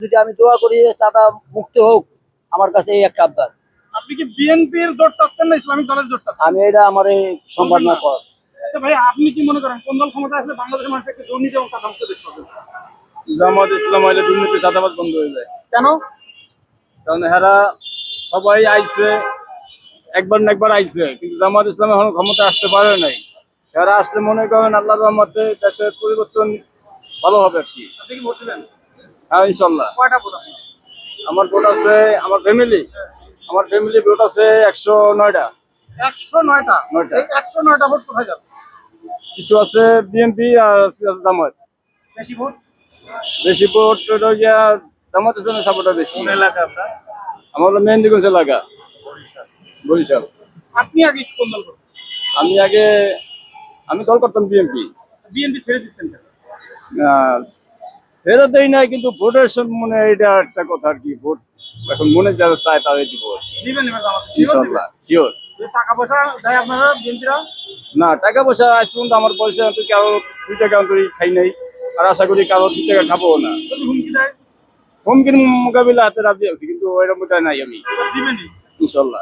যদি আমি দোয়া করি যে চাঁদা মুক্ত হোক, আমার কাছে এই একটা আবদার। আপনি কি বিএনপির জোট চাচ্ছেন না ইসলামিক দলের জোট চাচ্ছেন? আমি এটা আমার এই সম্ভাবনা পর। আচ্ছা ভাই, আপনি কি মনে করেন কোন দল ক্ষমতা আসলে বাংলাদেশের মানুষ একটা দুর্নীতি এবং চাঁদা মুক্ত দেখতে পাবে? জামাত ইসলাম হইলে দুর্নীতি চাঁদাবাজ বন্ধ হয়ে যায়। কেন? কারণ হেরা সবাই আইছে, একবার না একবার আইছে, কিন্তু জামাত ইসলাম এখন ক্ষমতা আসতে পারে নাই। হেরা আসলে মনে করেন আল্লাহর রহমতে দেশের পরিবর্তন ভালো হবে আর কি। আপনি কি ভোট দিবেন? হ্যাঁ ইনশাল্লাহ। কয়টা ভোট আপনার? আমার ভোট আছে, আমার ফ্যামিলি ভোট আছে 109টা। 109টা। 9টা। এই 109টা ভোট কোথায় যাবে? কিছু আছে বিএনপি আর আছে জামাত। বেশি ভোট বেশি ভোট হলো গিয়া জামাত ইসলামের সাপোর্টার বেশি। কোন এলাকা আপনার? আমার হলো মেহেন্দিগঞ্জ এলাকা, বরিশাল। আপনি আগে কোন দল করতেন? আমি দল করতাম বিএনপি। বিএনপি ছেড়ে দিচ্ছেন কেন? ছেড়ে দেই নাই, কিন্তু ভোটের মনে এটা একটা কথা আর কি। ভোট এখন মনে যারা চায় তাদের দিব দিবেন এবার জামাত? ইনশাল্লাহ, শিওর। টাকা পয়সা দেয় আপনারা বিএনপিরা? না, টাকা পয়সা আজ পর্যন্ত আমার পয়সা তো কারো 2 টাকা করে খাই নাই, আর আশা করি কারো 2 টাকা খাবো না। যদি হুমকি দেয় হুমকির মোকাবিলা হাতে রাজি আছি, কিন্তু ওইরকম নাই আমি। এবার দিবেনই? ইনশাল্লাহ।